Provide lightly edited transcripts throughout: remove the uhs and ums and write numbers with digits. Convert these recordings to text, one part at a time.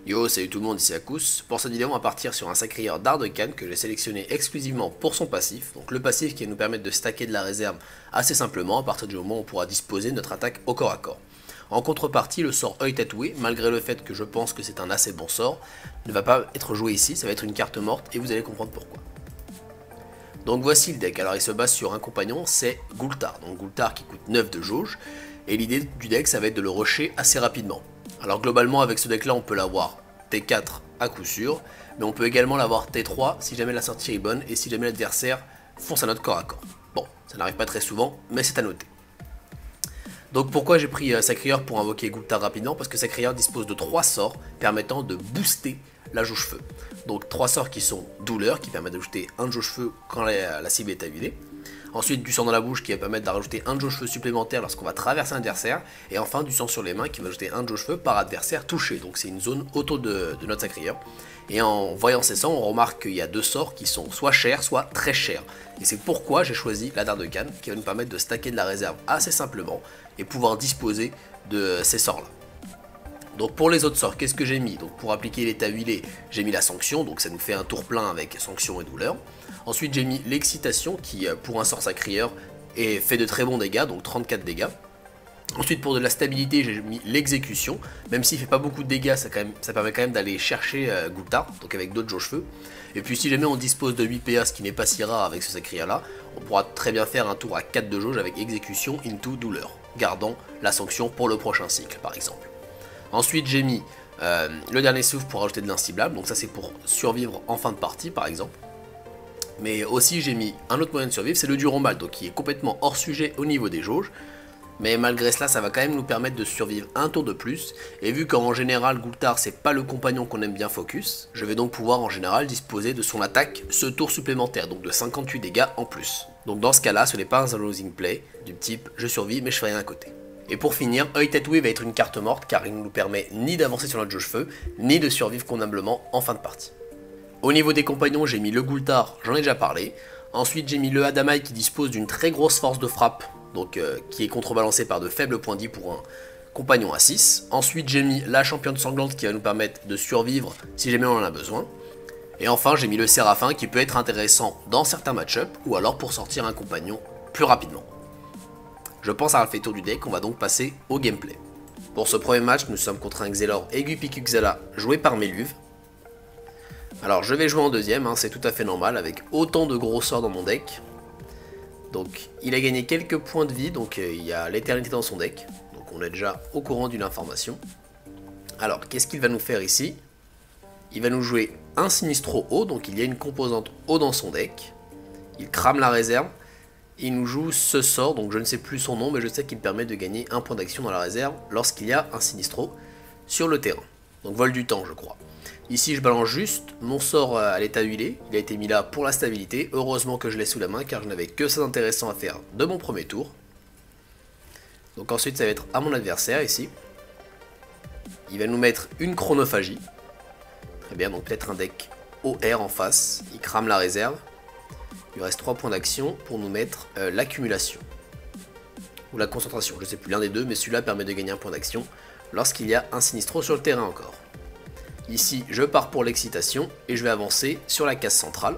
Yo, salut tout le monde, ici Akous. Pour cette vidéo, on va partir sur un sacrieur d'Ardecan que j'ai sélectionné exclusivement pour son passif. Donc le passif qui va nous permettre de stacker de la réserve assez simplement à partir du moment où on pourra disposer de notre attaque au corps à corps. En contrepartie, le sort œil tatoué, malgré le fait que je pense que c'est un assez bon sort, ne va pas être joué ici, ça va être une carte morte et vous allez comprendre pourquoi. Donc voici le deck, alors il se base sur un compagnon, c'est Gul'thar. Donc Gul'thar qui coûte 9 de jauge, et l'idée du deck ça va être de le rusher assez rapidement. Alors globalement avec ce deck là on peut l'avoir T4 à coup sûr, mais on peut également l'avoir T3 si jamais la sortie est bonne et si jamais l'adversaire fonce à notre corps à corps. Bon, ça n'arrive pas très souvent, mais c'est à noter. Donc pourquoi j'ai pris Sacrieur pour invoquer Gul'thar rapidement? Parce que Sacrieur dispose de 3 sorts permettant de booster la jauge feu. Donc 3 sorts qui sont douleur, qui permettent d'ajouter un jauge feu quand la cible est huilée. Ensuite du sang dans la bouche qui va permettre de rajouter un jauge feu supplémentaire lorsqu'on va traverser un adversaire. Et enfin du sang sur les mains qui va ajouter un jauge feu par adversaire touché. Donc c'est une zone autour de notre Sacrieur. Et en voyant ces sorts, on remarque qu'il y a 2 sorts qui sont soit chers, soit très chers. Et c'est pourquoi j'ai choisi la d'Ardecan qui va nous permettre de stacker de la réserve assez simplement et pouvoir disposer de ces sorts là. Donc pour les autres sorts, qu'est-ce que j'ai mis? Donc pour appliquer l'état huilé, j'ai mis la sanction, donc ça nous fait un tour plein avec sanction et douleur. Ensuite j'ai mis l'excitation qui pour un sort sacrieur fait de très bons dégâts, donc 34 dégâts. Ensuite pour de la stabilité j'ai mis l'exécution, même s'il fait pas beaucoup de dégâts, ça permet quand même d'aller chercher Gul'thar, donc avec d'autres jauge feu. Et puis si jamais on dispose de 8 PA, ce qui n'est pas si rare avec ce sacrieur là, on pourra très bien faire un tour à 4 de jauge avec exécution into douleur, gardant la sanction pour le prochain cycle par exemple. Ensuite j'ai mis le dernier souffle pour rajouter de l'inciblable, donc ça c'est pour survivre en fin de partie par exemple. Mais aussi j'ai mis un autre moyen de survivre, c'est le Durombal, donc qui est complètement hors sujet au niveau des jauges. Mais malgré cela ça va quand même nous permettre de survivre un tour de plus. Et vu qu'en général Gul'thar c'est pas le compagnon qu'on aime bien focus, je vais donc pouvoir en général disposer de son attaque ce tour supplémentaire, donc de 58 dégâts en plus. Donc dans ce cas là ce n'est pas un losing play du type je survis mais je fais rien à côté. Et pour finir, œil tatoué va être une carte morte car il ne nous permet ni d'avancer sur notre jauge feu, ni de survivre convenablement en fin de partie. Au niveau des compagnons, j'ai mis le Gul'thar, j'en ai déjà parlé. Ensuite j'ai mis le Adamai qui dispose d'une très grosse force de frappe, donc qui est contrebalancée par de faibles points 10 pour un compagnon à 6. Ensuite j'ai mis la championne sanglante qui va nous permettre de survivre si jamais on en a besoin. Et enfin j'ai mis le Séraphin qui peut être intéressant dans certains match-up ou alors pour sortir un compagnon plus rapidement. Je pense avoir fait le tour du deck, on va donc passer au gameplay. Pour ce premier match, nous sommes contre un Xelor Aiguipicu Xala joué par Meluve. Alors je vais jouer en deuxième, c'est tout à fait normal avec autant de gros sorts dans mon deck. Donc il a gagné quelques points de vie, donc il y a l'éternité dans son deck. Donc on est déjà au courant d'une information. Alors qu'est-ce qu'il va nous faire ici? Il va nous jouer un Sinistro haut, donc il y a une composante haut dans son deck. Il crame la réserve. Il nous joue ce sort, donc je ne sais plus son nom, mais je sais qu'il permet de gagner un point d'action dans la réserve lorsqu'il y a un Sinistro sur le terrain. Donc vol du temps je crois. Ici je balance juste mon sort à l'état huilé, il a été mis là pour la stabilité, heureusement que je l'ai sous la main car je n'avais que ça d'intéressant à faire de mon premier tour. Donc ensuite ça va être à mon adversaire ici. Il va nous mettre une chronophagie. Très bien, donc peut-être un deck OR en face, il crame la réserve. Il reste 3 points d'action pour nous mettre l'accumulation. Ou la concentration, je sais plus, l'un des deux, mais celui-là permet de gagner un point d'action lorsqu'il y a un Sinistro sur le terrain encore. Ici, je pars pour l'excitation et je vais avancer sur la case centrale.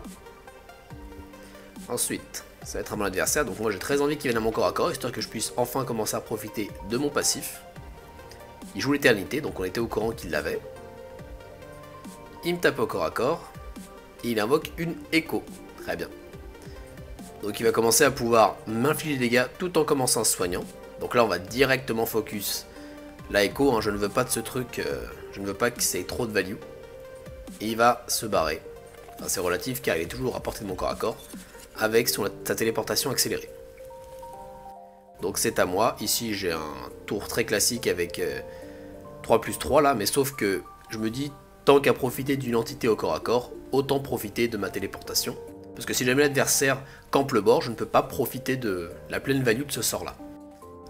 Ensuite, ça va être à mon adversaire, donc moi j'ai très envie qu'il vienne à mon corps à corps, histoire que je puisse enfin commencer à profiter de mon passif. Il joue l'éternité, donc on était au courant qu'il l'avait. Il me tape au corps à corps, et il invoque une écho. Très bien. Donc il va commencer à pouvoir m'infliger des dégâts tout en commençant se soignant. Donc là on va directement focus la écho, je ne veux pas de ce truc, je ne veux pas que c'est trop de value. Et il va se barrer. Enfin c'est relatif car il est toujours à portée de mon corps à corps avec sa téléportation accélérée. Donc c'est à moi, ici j'ai un tour très classique avec 3+3 là, mais sauf que je me dis tant qu'à profiter d'une entité au corps à corps, autant profiter de ma téléportation. Parce que si jamais l'adversaire campe le bord, je ne peux pas profiter de la pleine value de ce sort là.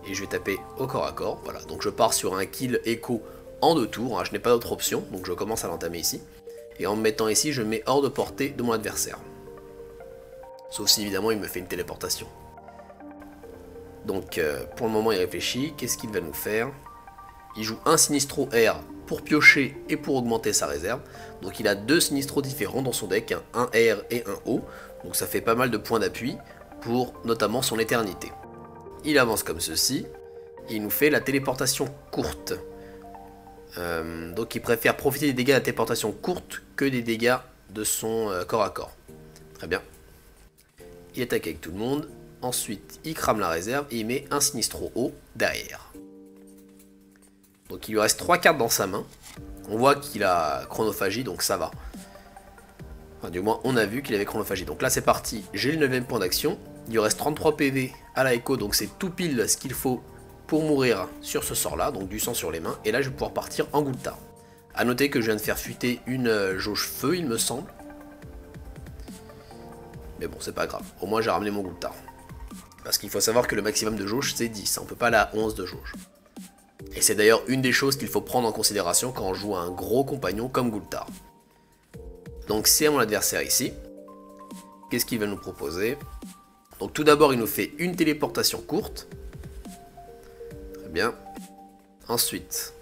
Et je vais taper au corps à corps, voilà, donc je pars sur un kill écho en 2 tours, je n'ai pas d'autre option, donc je commence à l'entamer ici. Et en me mettant ici, je mets hors de portée de mon adversaire. Sauf si évidemment il me fait une téléportation. Donc pour le moment il réfléchit, qu'est-ce qu'il va nous faire? il joue un Sinistro R pour piocher et pour augmenter sa réserve. Donc il a deux Sinistros différents dans son deck, un R et un O. Donc ça fait pas mal de points d'appui pour notamment son éternité. Il avance comme ceci. Il nous fait la téléportation courte. Donc il préfère profiter des dégâts de la téléportation courte que des dégâts de son corps à corps. Très bien. Il attaque avec tout le monde. Ensuite, il crame la réserve et il met un Sinistro haut derrière. Donc il lui reste 3 cartes dans sa main. On voit qu'il a chronophagie, donc ça va. Enfin, du moins, on a vu qu'il avait chronophagie. Donc là, c'est parti. J'ai le 9ème point d'action. Il lui reste 33 PV à la Echo, donc c'est tout pile ce qu'il faut pour mourir sur ce sort-là. Donc du sang sur les mains. Et là, je vais pouvoir partir en Gultar. A noter que je viens de faire fuiter une jauge feu, il me semble. Mais bon, c'est pas grave. Au moins, j'ai ramené mon Gultar. Parce qu'il faut savoir que le maximum de jauge, c'est 10. On peut pas aller à 11 de jauge. Et c'est d'ailleurs une des choses qu'il faut prendre en considération quand on joue à un gros compagnon comme Gultar. Donc c'est à mon adversaire ici. Qu'est-ce qu'il va nous proposer? Donc tout d'abord, il nous fait une téléportation courte. Très bien. Ensuite,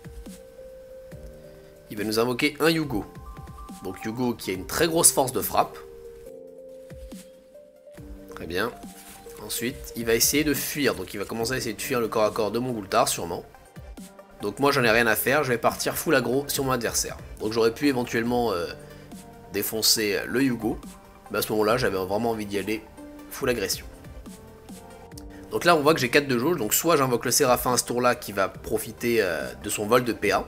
il va nous invoquer un Yugo. Donc Yugo qui a une très grosse force de frappe. Très bien. Ensuite, il va essayer de fuir. Donc il va commencer à essayer de fuir le corps à corps de mon Gultar, sûrement. Donc moi, j'en ai rien à faire. Je vais partir full aggro sur mon adversaire. Donc j'aurais pu éventuellement défoncer le Yugo. Mais à ce moment-là, j'avais vraiment envie d'y aller full agression. Donc là, on voit que j'ai 4 de jauge. Donc soit j'invoque le Séraphin à ce tour-là qui va profiter de son vol de PA.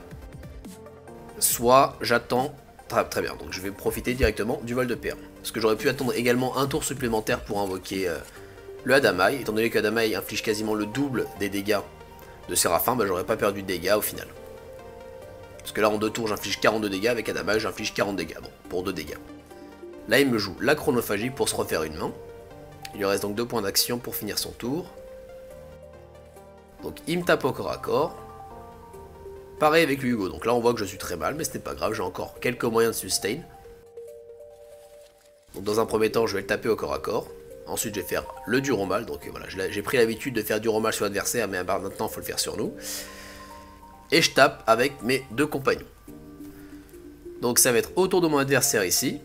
Soit j'attends... Très bien, donc je vais profiter directement du vol de PA. Parce que j'aurais pu attendre également un tour supplémentaire pour invoquer le Adamai. Étant donné que Adamai inflige quasiment le double des dégâts de Séraphin, bah, j'aurais pas perdu de dégâts au final. Parce que là en 2 tours j'inflige 42 dégâts, avec Adamai j'inflige 40 dégâts, bon, pour 2 dégâts. Là il me joue la chronophagie pour se refaire une main. Il lui reste donc 2 points d'action pour finir son tour. Donc il me tape au corps à corps. Pareil avec le Hugo, donc là on voit que je suis très mal, mais c'était pas grave, j'ai encore quelques moyens de sustain. Donc dans un premier temps je vais le taper au corps à corps. Ensuite je vais faire le dur au mal, donc voilà, j'ai pris l'habitude de faire dur au mal sur l'adversaire, mais maintenant il faut le faire sur nous. Et je tape avec mes 2 compagnons. Donc ça va être autour de mon adversaire ici.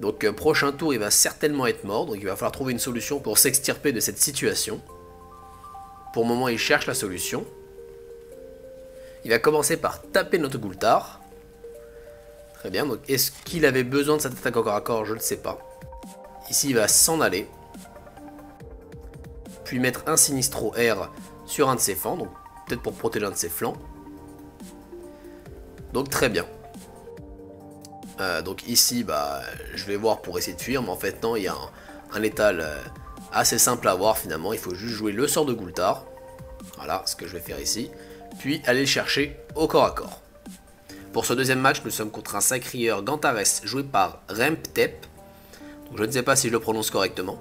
Donc prochain tour il va certainement être mort, donc il va falloir trouver une solution pour s'extirper de cette situation. Pour le moment il cherche la solution. Il va commencer par taper notre Gultar. Très bien, donc est-ce qu'il avait besoin de cette attaque au corps à corps? Je ne sais pas. Ici il va s'en aller. Puis mettre un Sinistro R sur un de ses flancs, donc peut-être pour protéger un de ses flancs. Donc très bien. Donc ici, bah, je vais voir pour essayer de fuir, mais en fait non, il y a un létal assez simple à avoir finalement. Il faut juste jouer le sort de Gultar. Voilà ce que je vais faire ici. Puis aller le chercher au corps à corps. Pour ce deuxième match, nous sommes contre un Sacrieur Gantares joué par Remptep. Donc je ne sais pas si je le prononce correctement.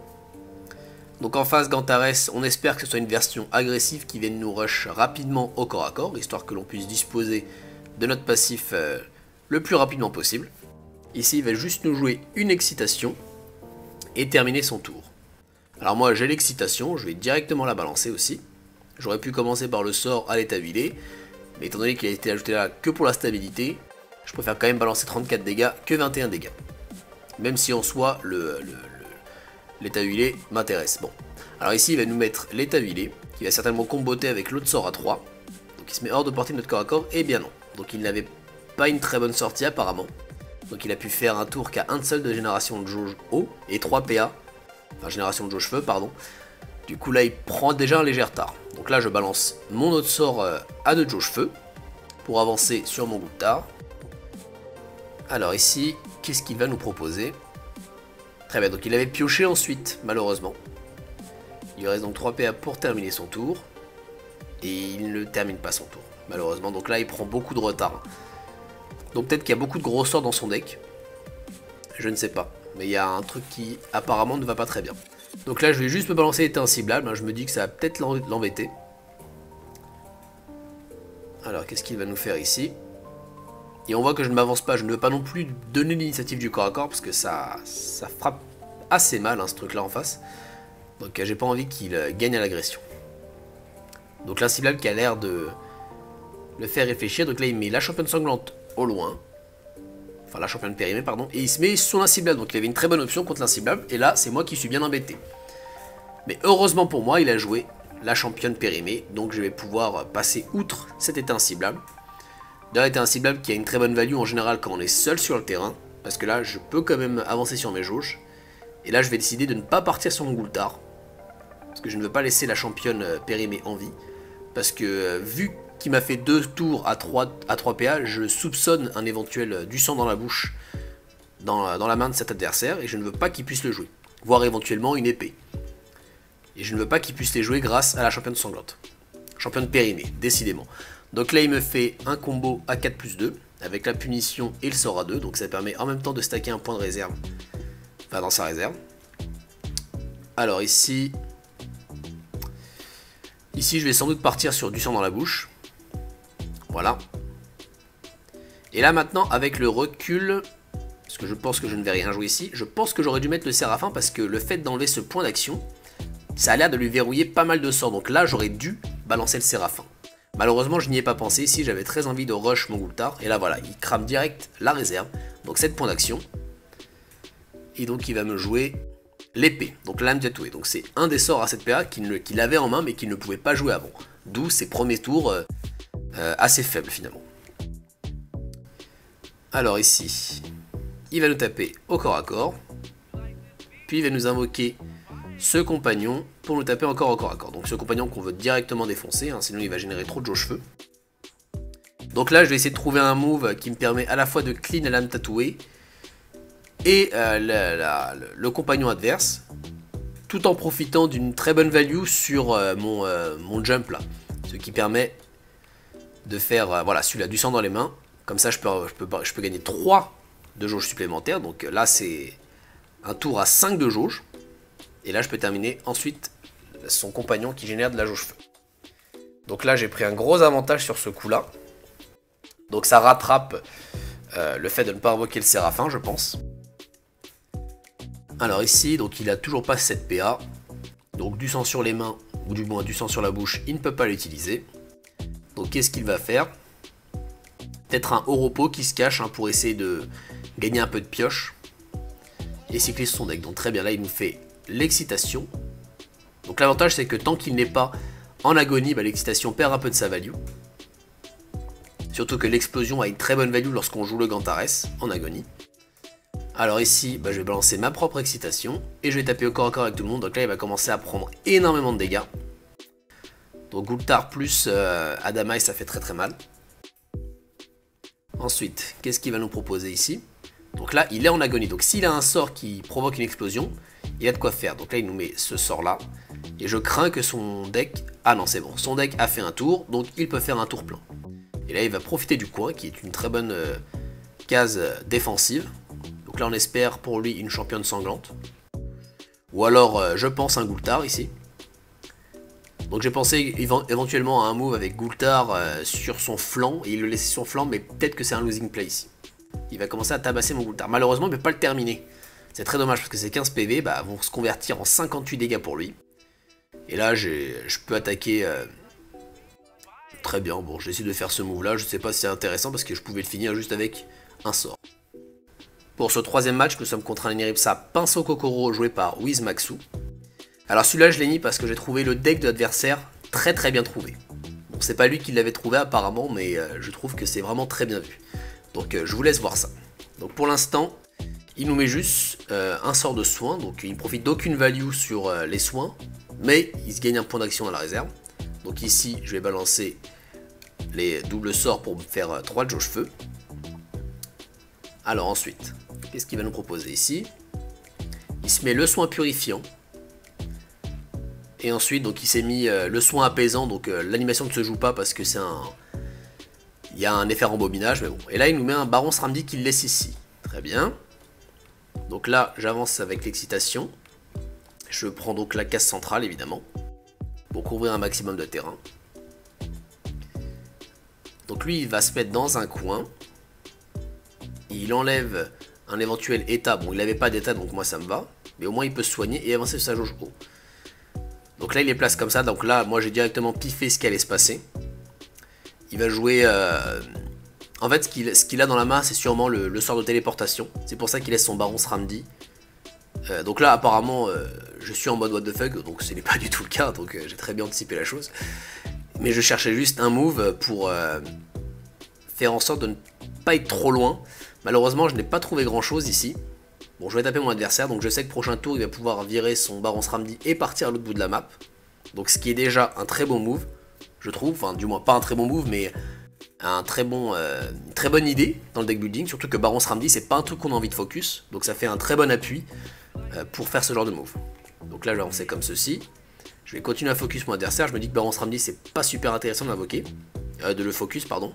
Donc en face Gantares, on espère que ce soit une version agressive qui vienne nous rush rapidement au corps à corps, histoire que l'on puisse disposer de notre passif le plus rapidement possible. Ici, il va juste nous jouer une excitation et terminer son tour. Alors moi, j'ai l'excitation, je vais directement la balancer aussi. J'aurais pu commencer par le sort à l'état huilé, mais étant donné qu'il a été ajouté là que pour la stabilité, je préfère quand même balancer 34 dégâts que 21 dégâts. Même si en soi, l'état huilé m'intéresse. Bon, alors ici, il va nous mettre l'état huilé, qui va certainement comboter avec l'autre sort à 3. Donc il se met hors de portée de notre corps à corps, et bien non. Donc il n'avait pas une très bonne sortie apparemment. Donc il a pu faire un tour qu'à un seul de génération de jauge eau et 3 PA. Enfin génération de jauge feu, pardon. Du coup là il prend déjà un léger retard. Donc là je balance mon autre sort à 2 jauge feu pour avancer sur mon Gultar. Alors ici, qu'est-ce qu'il va nous proposer? Très bien, donc il avait pioché ensuite, malheureusement. Il lui reste donc 3 PA pour terminer son tour. Et il ne termine pas son tour, malheureusement. Donc là il prend beaucoup de retard. Donc peut-être qu'il y a beaucoup de gros sorts dans son deck. Je ne sais pas. Mais il y a un truc qui apparemment ne va pas très bien. Donc là je vais juste me balancer l'été inciblable. Ben, je me dis que ça va peut-être l'embêter. Alors qu'est-ce qu'il va nous faire ici? Et on voit que je ne m'avance pas. Je ne veux pas non plus donner l'initiative du corps à corps. Parce que ça frappe assez mal hein, ce truc là en face. Donc j'ai pas envie qu'il gagne à l'agression. Donc l'inciblable qui a l'air de le faire réfléchir. Donc là, il met la championne sanglante au loin. Enfin, la championne périmée, pardon. Et il se met son inciblable. Donc il avait une très bonne option contre l'inciblable. Et là, c'est moi qui suis bien embêté. Mais heureusement pour moi, il a joué la championne périmée. Donc je vais pouvoir passer outre cet état inciblable. D'ailleurs, état inciblable qui a une très bonne value en général quand on est seul sur le terrain. Parce que là, je peux quand même avancer sur mes jauges. Et là, je vais décider de ne pas partir sur mon Goultard. Parce que je ne veux pas laisser la championne périmée en vie. Parce que vu qu'il m'a fait 2 tours à 3 PA, je soupçonne un éventuel du sang dans la bouche dans la main de cet adversaire. Et je ne veux pas qu'il puisse le jouer. Voire éventuellement une épée. Et je ne veux pas qu'il puisse les jouer grâce à la championne sanglante. Championne périmée, décidément. Donc là, il me fait un combo à 4+2. Avec la punition et le sort à 2. Donc ça permet en même temps de stacker un point de réserve. Enfin, dans sa réserve. Alors ici... Ici, je vais sans doute partir sur du sang dans la bouche. Voilà. Et là, maintenant, avec le recul, parce que je pense que je ne vais rien jouer ici, je pense que j'aurais dû mettre le Séraphin parce que le fait d'enlever ce point d'action, ça a l'air de lui verrouiller pas mal de sorts. Donc là, j'aurais dû balancer le Séraphin. Malheureusement, je n'y ai pas pensé. Ici, j'avais très envie de rush mon Goultard. Et là, voilà, il crame direct la réserve. Donc 7 points d'action. Et donc, il va me jouer... l'épée, donc l'âme tatouée. Donc c'est un des sorts à cette PA qu'il avait en main mais qu'il ne pouvait pas jouer avant. D'où ses premiers tours assez faibles finalement. Alors ici, il va nous taper au corps à corps. Puis il va nous invoquer ce compagnon pour nous taper encore au corps à corps. Donc ce compagnon qu'on veut directement défoncer, hein, sinon il va générer trop de jauge-feu. Donc là je vais essayer de trouver un move qui me permet à la fois de clean l'âme tatouée et le compagnon adverse, tout en profitant d'une très bonne value sur mon jump là, ce qui permet de faire voilà, celui-là du sang dans les mains, comme ça je peux gagner 3 de jauge supplémentaires, donc là c'est un tour à 5 de jauge, et là je peux terminer ensuite son compagnon qui génère de la jauge feu. Donc là j'ai pris un gros avantage sur ce coup là, donc ça rattrape le fait de ne pas invoquer le Séraphin je pense. Alors ici, donc il a toujours pas cette PA, donc du sang sur les mains, ou du moins du sang sur la bouche, il ne peut pas l'utiliser. Donc qu'est-ce qu'il va faire? Peut-être un Oropo qui se cache hein, pour essayer de gagner un peu de pioche. Et cyclise son deck, donc très bien, là il nous fait l'excitation. Donc l'avantage c'est que tant qu'il n'est pas en agonie, bah, l'excitation perd un peu de sa value. Surtout que l'explosion a une très bonne value lorsqu'on joue le Gantares en agonie. Alors ici, bah, je vais balancer ma propre excitation et je vais taper au corps à corps avec tout le monde. Donc là, il va commencer à prendre énormément de dégâts. Donc Goultard plus Adamaï, ça fait très très mal. Ensuite, qu'est-ce qu'il va nous proposer ici? Donc là, il est en agonie. Donc s'il a un sort qui provoque une explosion, il a de quoi faire. Donc là, il nous met ce sort-là. Et je crains que son deck... Ah non, c'est bon. Son deck a fait un tour, donc il peut faire un tour plein. Et là, il va profiter du coin, qui est une très bonne case défensive. Donc là on espère pour lui une championne sanglante. Ou alors je pense un Goultard ici. Donc j'ai pensé éventuellement à un move avec Goultard sur son flanc. Et il le laisse sur son flanc mais peut-être que c'est un losing play ici. Il va commencer à tabasser mon Goultard. Malheureusement il ne peut pas le terminer. C'est très dommage parce que ces 15 PV bah, vont se convertir en 58 dégâts pour lui. Et là je peux attaquer très bien. Bon j'essaie de faire ce move là. Je ne sais pas si c'est intéressant parce que je pouvais le finir juste avec un sort. Pour ce troisième match, nous sommes contre un Neripsa Pinceau Kokoro joué par Wiz Maxu. Alors celui-là, je l'ai mis parce que j'ai trouvé le deck de l'adversaire très très bien trouvé. Bon, c'est pas lui qui l'avait trouvé apparemment, mais je trouve que c'est vraiment très bien vu. Donc je vous laisse voir ça. Donc pour l'instant, il nous met juste un sort de soin, donc il ne profite d'aucune value sur les soins, mais il se gagne un point d'action dans la réserve. Donc ici, je vais balancer les doubles sorts pour me faire 3 de jauge feu. Alors ensuite, qu'est-ce qu'il va nous proposer ici? Il se met le soin purifiant. Et ensuite, donc il s'est mis le soin apaisant. Donc l'animation ne se joue pas parce que c'est un... Il y a un effet rembobinage, mais bon. Et là, il nous met un Baron Sramdi qu'il laisse ici. Très bien. Donc là, j'avance avec l'excitation. Je prends donc la case centrale, évidemment. Pour couvrir un maximum de terrain. Donc lui, il va se mettre dans un coin. Il enlève un éventuel état. Bon, il n'avait pas d'état, donc moi ça me va. Mais au moins, il peut se soigner et avancer sur sa jauge haut. Donc là, il les place comme ça. Donc là, moi, j'ai directement piffé ce qui allait se passer. il va jouer... En fait, ce qu'il a dans la main, c'est sûrement le sort de téléportation. C'est pour ça qu'il laisse son Baron Sramdi. Donc là, apparemment, je suis en mode what the fuck, donc ce n'est pas du tout le cas, donc j'ai très bien anticipé la chose. Mais je cherchais juste un move pour faire en sorte de ne pas être trop loin. Malheureusement, je n'ai pas trouvé grand chose ici. Bon, je vais taper mon adversaire, donc je sais que prochain tour, il va pouvoir virer son Baron Sramdi et partir à l'autre bout de la map. Donc ce qui est déjà un très bon move, je trouve. Enfin, du moins, pas un très bon move, mais une très bonne idée dans le deck building. Surtout que Baron Sramdi, c'est pas un truc qu'on a envie de focus. Donc ça fait un très bon appui pour faire ce genre de move. Donc là, je vais avancer comme ceci. Je vais continuer à focus mon adversaire. Je me dis que Baron Sramdi, c'est pas super intéressant de l'invoquer. De le focus, pardon.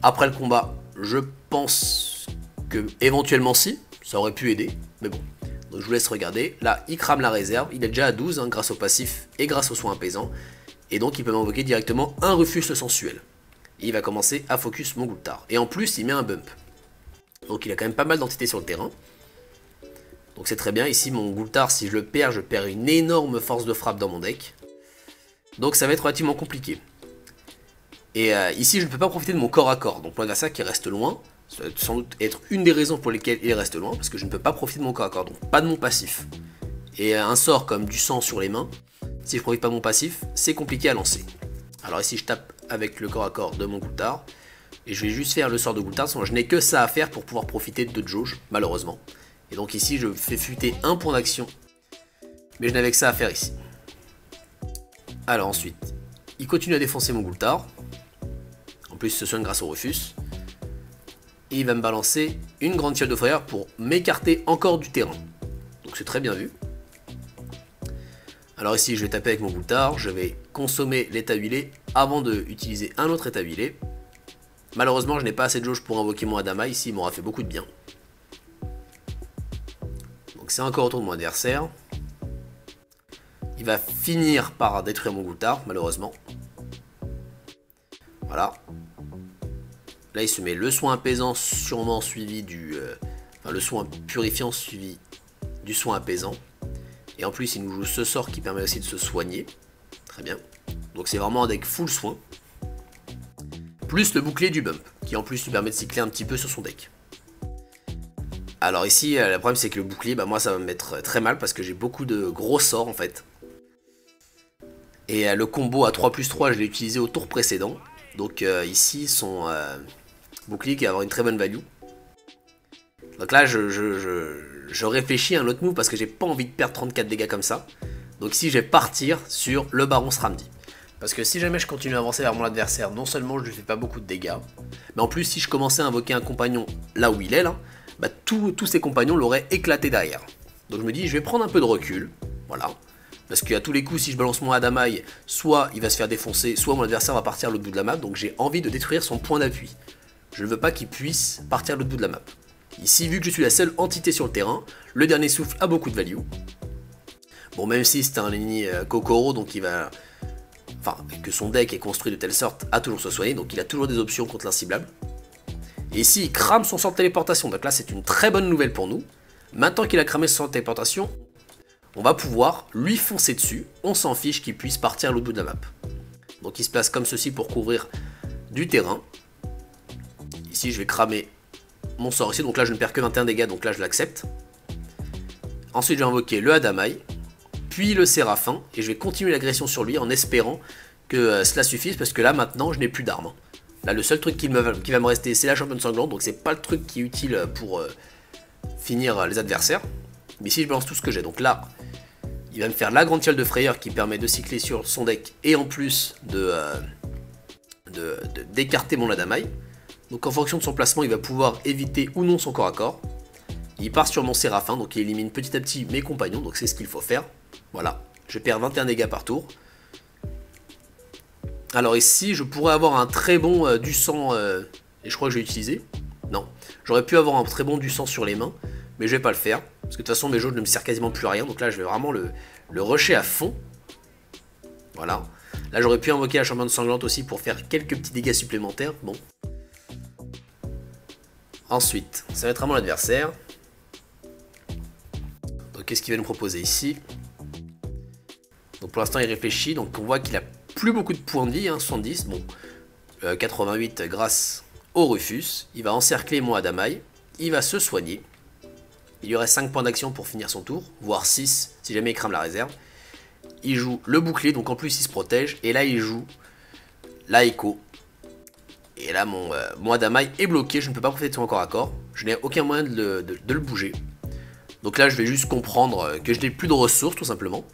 Après le combat, je pense que éventuellement si, ça aurait pu aider, mais bon. Donc je vous laisse regarder. Là, il crame la réserve, il est déjà à 12 hein, grâce au passif et grâce au soin apaisant. Et donc il peut m'invoquer directement un Rufus le sensuel. Et il va commencer à focus mon Goul'thar. Et en plus, il met un bump. Donc il a quand même pas mal d'entités sur le terrain. Donc c'est très bien. Ici, mon Goul'thar, si je le perds, je perds une énorme force de frappe dans mon deck. Donc ça va être relativement compliqué. Et ici, je ne peux pas profiter de mon corps à corps. Donc mon adversaire qui reste loin, ça va sans doute être une des raisons pour lesquelles il reste loin, parce que je ne peux pas profiter de mon corps à corps, donc pas de mon passif. Et un sort comme du sang sur les mains, si je profite pas de mon passif, c'est compliqué à lancer. Alors ici, je tape avec le corps à corps de mon Goul'thar, et je vais juste faire le sort de Goul'thar, je n'ai que ça à faire pour pouvoir profiter de jauge, malheureusement. Et donc ici, je fais fuiter un point d'action, mais je n'avais que ça à faire ici. Alors ensuite, il continue à défoncer mon Goul'thar. En plus, il se soigne grâce au Rufus. Et il va me balancer une grande fiole de frayeur pour m'écarter encore du terrain. Donc c'est très bien vu. Alors ici, je vais taper avec mon Goul'thar. Je vais consommer l'état huilé avant d'utiliser un autre état huilé. Malheureusement, je n'ai pas assez de jauge pour invoquer mon Adama. Ici, il m'aura fait beaucoup de bien. Donc c'est encore au tour de mon adversaire. Il va finir par détruire mon Goul'thar, malheureusement. Voilà. Là, il se met le soin apaisant, sûrement suivi le soin purifiant suivi du soin apaisant. Et en plus, il nous joue ce sort qui permet aussi de se soigner. Très bien. Donc c'est vraiment un deck full soin. Plus le bouclier du bump, qui en plus lui permet de cycler un petit peu sur son deck. Alors ici, le problème c'est que le bouclier, moi ça va me mettre très mal parce que j'ai beaucoup de gros sorts en fait. Et le combo à 3+3, je l'ai utilisé au tour précédent. Donc ici, son bouclier qui va avoir une très bonne value. Donc là, je réfléchis à un autre move parce que j'ai pas envie de perdre 34 dégâts comme ça. Donc ici, je vais partir sur le Baron Sramdi. Parce que si jamais je continue à avancer vers mon adversaire, non seulement je lui fais pas beaucoup de dégâts, mais en plus, si je commençais à invoquer un compagnon là où il est, là, tous ses compagnons l'auraient éclaté derrière. Donc je me dis, je vais prendre un peu de recul. Voilà. Parce qu'à tous les coups, si je balance mon Adamaï, soit il va se faire défoncer, soit mon adversaire va partir à l'autre bout de la map. Donc j'ai envie de détruire son point d'appui. Je ne veux pas qu'il puisse partir à l'autre bout de la map. Ici, vu que je suis la seule entité sur le terrain, le dernier souffle a beaucoup de value. Bon, même si c'est un ennemi Kokoro, donc il va... Enfin, que son deck est construit de telle sorte à toujours se soigner, donc il a toujours des options contre l'inciblable. Et ici, il crame son sort de téléportation, donc là c'est une très bonne nouvelle pour nous. Maintenant qu'il a cramé son sort de téléportation, on va pouvoir lui foncer dessus, on s'en fiche qu'il puisse partir à l'autre bout de la map. Donc il se place comme ceci pour couvrir du terrain. Ici je vais cramer mon sort ici, donc là je ne perds que 21 dégâts, donc là je l'accepte. Ensuite je vais invoquer le Adamaï, puis le Séraphin, et je vais continuer l'agression sur lui en espérant que cela suffise, parce que là maintenant je n'ai plus d'armes. Là le seul truc qui va me rester c'est la championne sanglante, donc c'est pas le truc qui est utile pour finir les adversaires. Mais ici je balance tout ce que j'ai, donc là il va me faire la grande fiole de frayeur qui permet de cycler sur son deck et en plus d'écarter mon Adamaï. Donc en fonction de son placement, il va pouvoir éviter ou non son corps à corps. Il part sur mon Séraphin, donc il élimine petit à petit mes compagnons, donc c'est ce qu'il faut faire. Voilà, je perds 21 dégâts par tour. Alors ici, je pourrais avoir un très bon du sang, et je crois que je vais utiliser. Non, j'aurais pu avoir un très bon du sang sur les mains, mais je vais pas le faire. Parce que de toute façon, mes jauges ne me servent quasiment plus à rien, donc là, je vais vraiment le rusher à fond. Voilà. Là, j'aurais pu invoquer la championne sanglante aussi pour faire quelques petits dégâts supplémentaires. Bon. Ensuite, ça va être à mon adversaire. Donc, qu'est-ce qu'il va nous proposer ici? Donc, pour l'instant, il réfléchit. Donc, on voit qu'il a plus beaucoup de points de vie, hein, 70. Bon, 88 grâce au Rufus. Il va encercler mon Adamaï. Il va se soigner. Il y aurait 5 points d'action pour finir son tour, voire 6 si jamais il crame la réserve. Il joue le bouclier, donc en plus il se protège. Et là il joue la Echo. Et là mon Adamaï est bloqué, je ne peux pas profiter de son corps à corps. Je n'ai aucun moyen de le bouger. Donc là je vais juste comprendre que je n'ai plus de ressources tout simplement.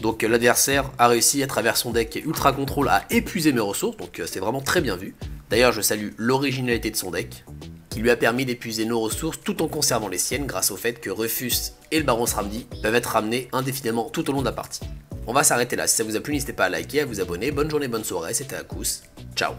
Donc l'adversaire a réussi à travers son deck Ultra Control à épuiser mes ressources, donc c'est vraiment très bien vu. D'ailleurs je salue l'originalité de son deck, qui lui a permis d'épuiser nos ressources tout en conservant les siennes grâce au fait que Rufus et le Baron Sramdi peuvent être ramenés indéfiniment tout au long de la partie. On va s'arrêter là, si ça vous a plu n'hésitez pas à liker, à vous abonner, bonne journée, bonne soirée, c'était Akous, ciao.